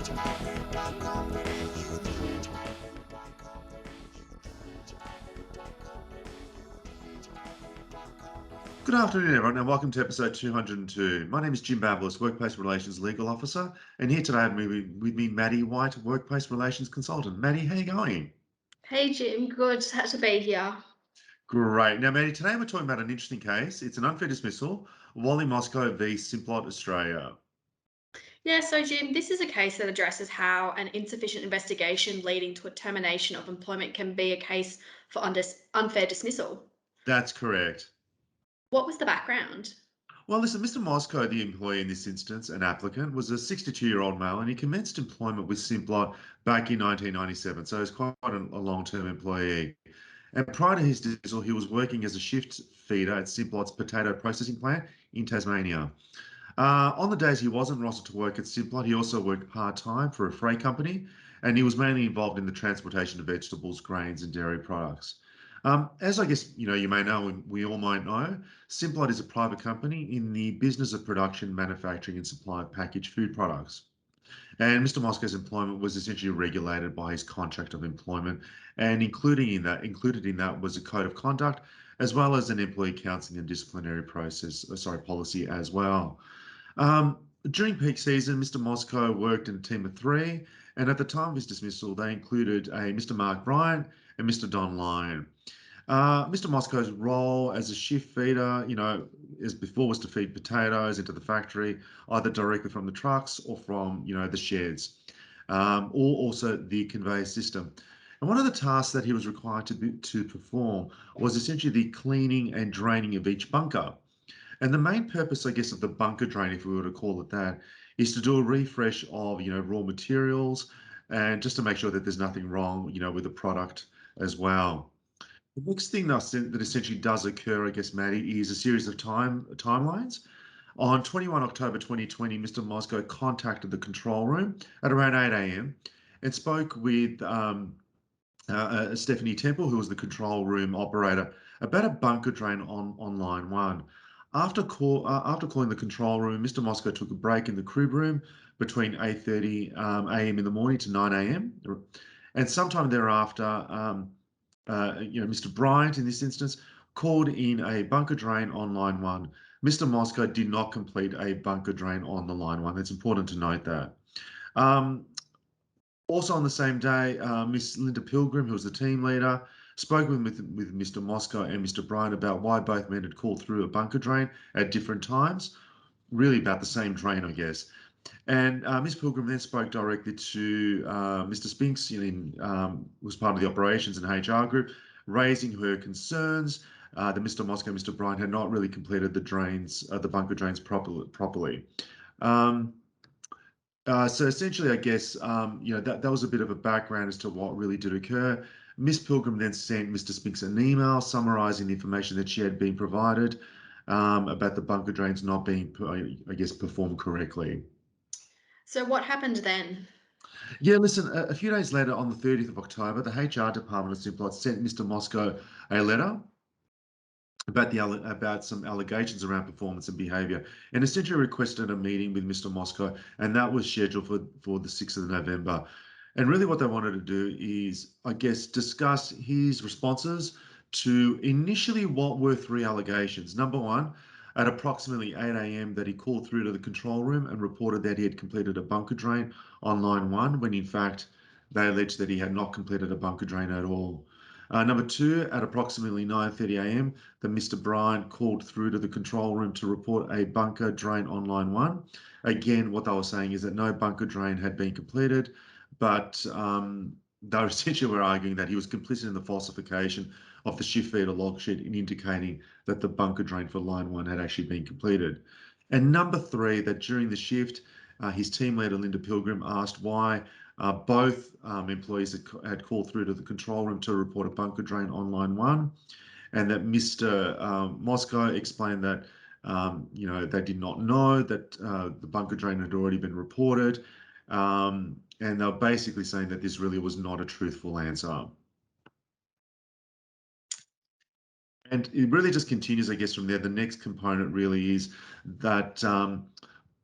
Good afternoon, everyone, and welcome to episode 202. My name is Jim Babalis, Workplace Relations Legal Officer, and here today I have with me Maddie White, Workplace Relations Consultant. Maddie, how are you going? Hey Jim, good to be here. Great. Now, Maddie, today we're talking about an interesting case. It's an unfair dismissal, Wally Moszko v Simplot Australia. Yeah, so Jim, this is a case that addresses how an insufficient investigation leading to a termination of employment can be a case for unfair dismissal. That's correct. What was the background? Well, listen, Mr. Moszko, the employee in this instance, an applicant, was a 62-year-old male, and he commenced employment with Simplot back in 1997, so he's quite a long-term employee. And prior to his dismissal, he was working as a shift feeder at Simplot's potato processing plant in Tasmania. On the days he wasn't rostered to work at Simplot, he also worked part-time for a freight company, and he was mainly involved in the transportation of vegetables, grains, and dairy products. As I guess you may know, we all might know, Simplot is a private company in the business of production, manufacturing, and supply of packaged food products. And Mr. Moszko's employment was essentially regulated by his contract of employment, and included in that was a code of conduct, as well as an employee counselling and disciplinary policy as well. Um, During peak season, Mr. Moszko worked in a team of three, and at the time of his dismissal, they included a Mr. Mark Bryant and Mr. Don Lyon. Mr. Moszko's role as a shift feeder, as before, was to feed potatoes into the factory, either directly from the trucks or from, the sheds, or also the conveyor system. And one of the tasks that he was required to perform was essentially the cleaning and draining of each bunker. And the main purpose, I guess, of the bunker drain, if we were to call it that, is to do a refresh of, raw materials and just to make sure that there's nothing wrong, with the product as well. The next thing that essentially does occur, I guess, Maddie, is a series of timelines. On 21 October 2020, Mr. Moszko contacted the control room at around 8 a.m. and spoke with Stephanie Temple, who was the control room operator, about a bunker drain on line one. After calling the control room, Mr. Moszko took a break in the crib room between 8:30 a.m. in the morning to 9 a.m. And sometime thereafter, Mr. Bryant, in this instance, called in a bunker drain on line one. Mr. Moszko did not complete a bunker drain on the line one. It's important to note that. Also on the same day, Miss Linda Pilgrim, who was the team leader, spoke with Mr. Moszko and Mr. Bryant about why both men had called through a bunker drain at different times, really about the same drain, I guess. And Ms. Pilgrim then spoke directly to Mr. Spinks, was part of the operations and HR group, raising her concerns that Mr. Moszko and Mr. Bryant had not really completed the bunker drains properly. So essentially, I guess, that was a bit of a background as to what really did occur. Miss Pilgrim then sent Mr. Spinks an email summarising the information that she had been provided about the bunker drains not being, I guess, performed correctly. So what happened then? Yeah, listen, a few days later, on the 30th of October, the HR department of Simplot sent Mr. Moszko a letter about some allegations around performance and behaviour, and essentially requested a meeting with Mr. Moszko, and that was scheduled for the 6th of November. And really what they wanted to do is, I guess, discuss his responses to initially what were three allegations. Number one, at approximately 8 a.m. that he called through to the control room and reported that he had completed a bunker drain on line one, when in fact they alleged that he had not completed a bunker drain at all. Number two, at approximately 9:30 a.m., that Mr. Bryant called through to the control room to report a bunker drain on line one. Again, what they were saying is that no bunker drain had been completed, but they essentially were arguing that he was complicit in the falsification of the shift feeder log sheet in indicating that the bunker drain for line one had actually been completed. And number three, that during the shift, his team leader, Linda Pilgrim, asked why both employees had called through to the control room to report a bunker drain on line one, and that Mr. Moszko explained that they did not know that the bunker drain had already been reported, and they were basically saying that this really was not a truthful answer. And it really just continues, I guess, from there. The next component really is that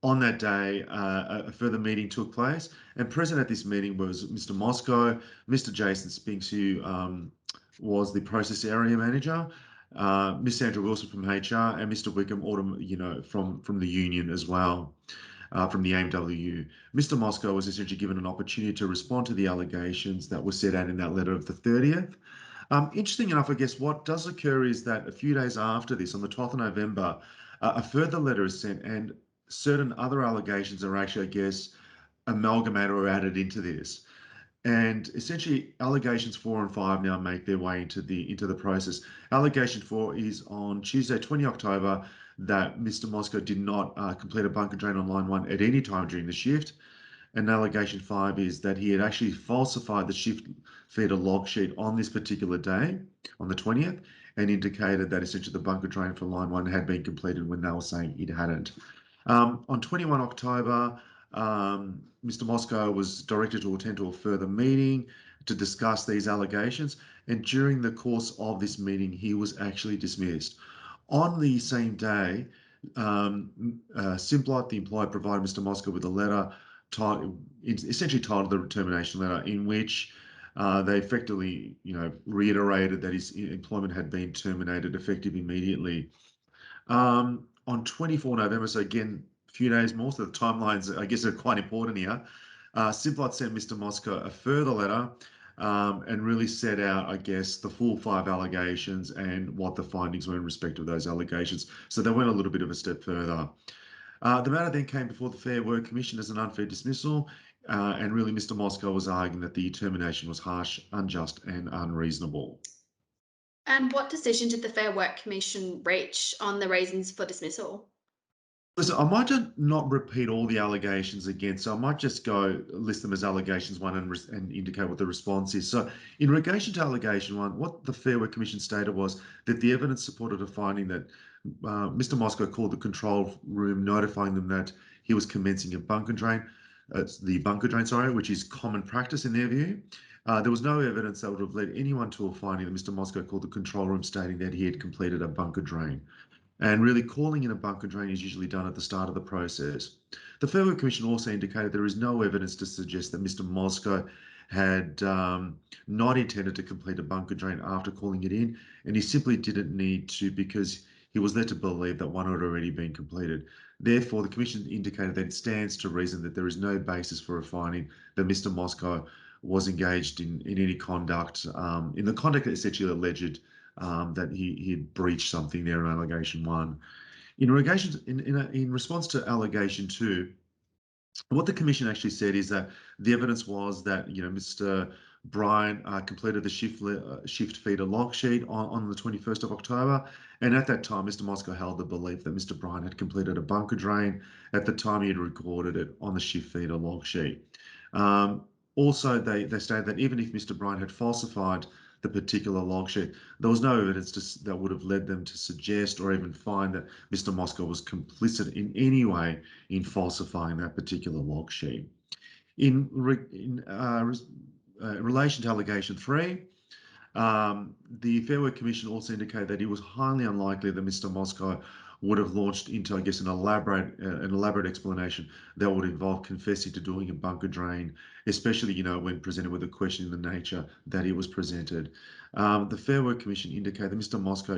On that day, a further meeting took place, and present at this meeting was Mr. Moszko, Mr. Jason Spinks, who was the process area manager, Miss Sandra Wilson from HR, and Mr. Wickham, from the union as well, from the AMWU. Mr. Moszko was essentially given an opportunity to respond to the allegations that were set out in that letter of the 30th. Interesting enough, I guess what does occur is that a few days after this, on the 12th of November, a further letter is sent, and certain other allegations are actually, I guess, amalgamated or added into this. And essentially, allegations 4 and 5 now make their way into the process. Allegation 4 is on Tuesday, 20 October, that Mr. Moszko did not complete a bunker drain on line 1 at any time during the shift. And allegation 5 is that he had actually falsified the shift feeder log sheet on this particular day, on the 20th, and indicated that essentially the bunker drain for line 1 had been completed when they were saying it hadn't. On 21 October, Mr. Moszko was directed to attend to a further meeting to discuss these allegations. And during the course of this meeting, he was actually dismissed. On the same day, Simplot, the employer, provided Mr. Moszko with a letter essentially titled the termination letter, in which they effectively, reiterated that his employment had been terminated effective immediately. On 24 November, so again, a few days more, so the timelines, I guess, are quite important here. Simplot sent Mr. Moszko a further letter and really set out, I guess, the full 5 allegations and what the findings were in respect of those allegations. So they went a little bit of a step further. The matter then came before the Fair Work Commission as an unfair dismissal, and really Mr. Moszko was arguing that the termination was harsh, unjust, and unreasonable. And what decision did the Fair Work Commission reach on the reasons for dismissal? Listen, I might not repeat all the allegations again, so I might just go list them as allegations 1 and indicate what the response is. So, in relation to allegation 1, what the Fair Work Commission stated was that the evidence supported a finding that Mr. Moszko called the control room, notifying them that he was commencing a bunker drain, which is common practice in their view. There was no evidence that would have led anyone to a finding that Mr. Moszko called the control room, stating that he had completed a bunker drain. And really, calling in a bunker drain is usually done at the start of the process. The Fair Work Commission also indicated there is no evidence to suggest that Mr. Moszko had not intended to complete a bunker drain after calling it in, and he simply didn't need to, because he was led to believe that one had already been completed. Therefore, the Commission indicated that it stands to reason that there is no basis for a finding that Mr. Moszko was engaged in any conduct, in the conduct that essentially alleged that he had breached something there in allegation 1. In response to allegation 2, what the Commission actually said is that the evidence was that Mr. Bryan completed the shift feeder log sheet on the 21st of October, and at that time, Mr. Moszko held the belief that Mr. Bryan had completed a bunker drain at the time he had recorded it on the shift feeder log sheet. Also, they stated that even if Mr. Bryan had falsified the particular log sheet, there was no evidence that would have led them to suggest or even find that Mr. Moszko was complicit in any way in falsifying that particular log sheet. In relation to allegation 3, the Fair Work Commission also indicated that it was highly unlikely that Mr. Moszko would have launched into, I guess, an elaborate explanation that would involve confessing to doing a bunker drain, especially, when presented with a question in the nature that it was presented. The Fair Work Commission indicated that Mr. Moszko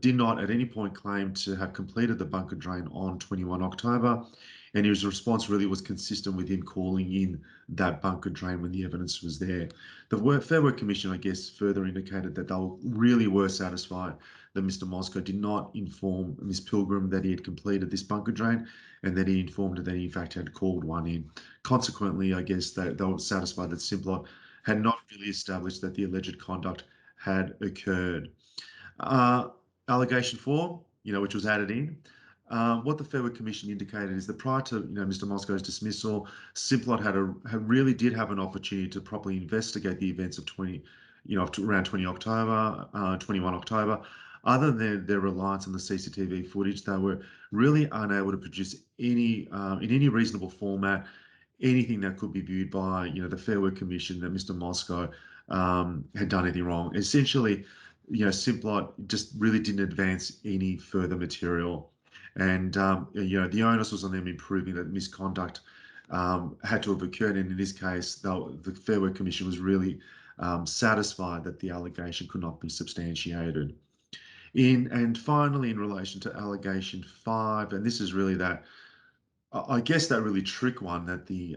did not at any point claim to have completed the bunker drain on 21 October, and his response really was consistent with him calling in that bunker drain when the evidence was there. The Fair Work Commission, I guess, further indicated that they really were satisfied that Mr. Moszko did not inform Ms. Pilgrim that he had completed this bunker drain, and that he informed her that he in fact had called one in. Consequently, I guess they were satisfied that Simplot had not really established that the alleged conduct had occurred. Allegation 4, which was added in. What the Fair Work Commission indicated is that prior to Mr. Moszko's dismissal, Simplot really did have an opportunity to properly investigate the events of around 20 October, 21 October. Other than their reliance on the CCTV footage, they were really unable to produce in any reasonable format anything that could be viewed by the Fair Work Commission that Mr. Moszko had done anything wrong. Essentially, Simplot just really didn't advance any further material. And the onus was on them improving that misconduct had to have occurred. And in this case, the Fair Work Commission was really satisfied that the allegation could not be substantiated. And finally, in relation to allegation 5, and this is really that, I guess that really trick one, that the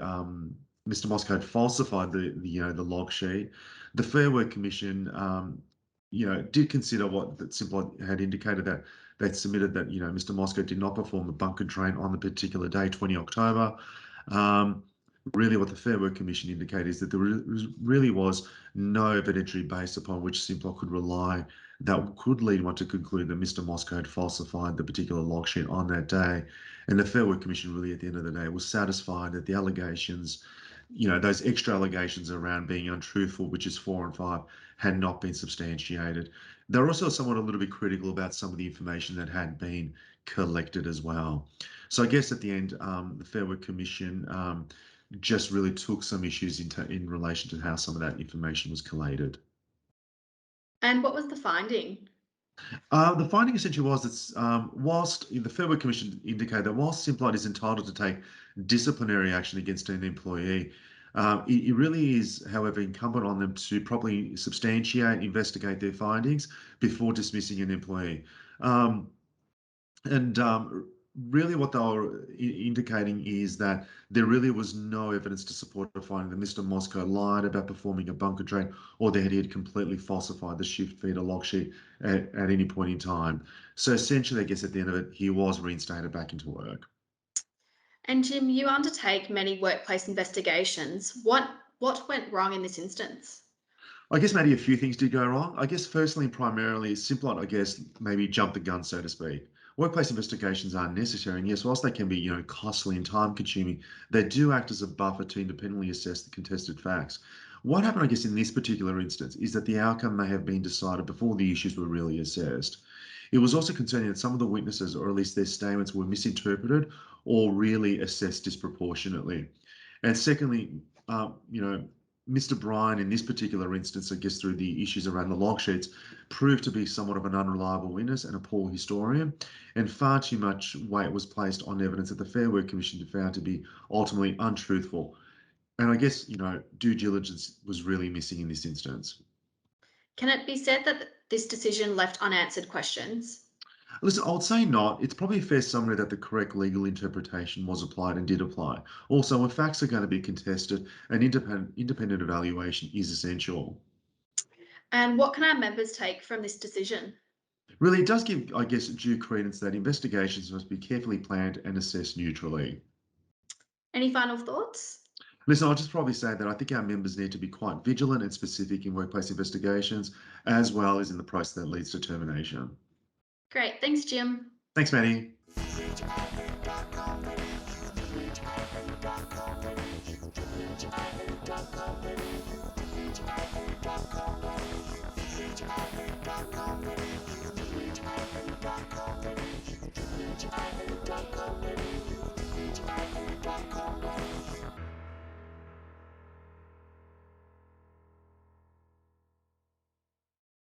Mr. Moszko had falsified the log sheet. The Fair Work Commission did consider what that Simplot had indicated, that they'd submitted that Mr. Moszko did not perform a bunker drain on the particular day, 20 October. Um, Really, what the Fair Work Commission indicated is that there really was no evidentiary base upon which Simplot could rely that could lead one to conclude that Mr. Moszko had falsified the particular log sheet on that day. And the Fair Work Commission really, at the end of the day, was satisfied that the allegations, those extra allegations around being untruthful, which is 4 and 5, had not been substantiated. They're also somewhat a little bit critical about some of the information that had been collected as well. So I guess at the end, the Fair Work Commission just really took some issues in relation to how some of that information was collated. And what was the finding? The finding essentially was that whilst the Fair Work Commission indicated that whilst Simplot is entitled to take disciplinary action against an employee, it really is, however, incumbent on them to properly substantiate, investigate their findings before dismissing an employee. Um, and really, what they were indicating is that there really was no evidence to support the finding that Mr. Moszko lied about performing a bunker drain, or that he had completely falsified the shift feeder log sheet at any point in time. So essentially, I guess at the end of it, he was reinstated back into work. And Jim, you undertake many workplace investigations. What went wrong in this instance? I guess maybe a few things did go wrong. I guess firstly and primarily, Simplot, I guess, maybe jumped the gun, so to speak. Workplace investigations are necessary, and yes, whilst they can be, costly and time-consuming, they do act as a buffer to independently assess the contested facts. What happened, I guess, in this particular instance is that the outcome may have been decided before the issues were really assessed. It was also concerning that some of the witnesses, or at least their statements, were misinterpreted or really assessed disproportionately. And secondly, Mr. Bryan, in this particular instance, I guess through the issues around the log sheets, proved to be somewhat of an unreliable witness and a poor historian, and far too much weight was placed on evidence that the Fair Work Commission found to be ultimately untruthful. And I guess, due diligence was really missing in this instance. Can it be said that this decision left unanswered questions? Listen, I would say not. It's probably a fair summary that the correct legal interpretation was applied and did apply. Also, if facts are going to be contested, an independent evaluation is essential. And what can our members take from this decision? Really, it does give, I guess, due credence that investigations must be carefully planned and assessed neutrally. Any final thoughts? Listen, I'll just probably say that I think our members need to be quite vigilant and specific in workplace investigations, as well as in the process that leads to termination. Great. Thanks, Jim. Thanks, Manny.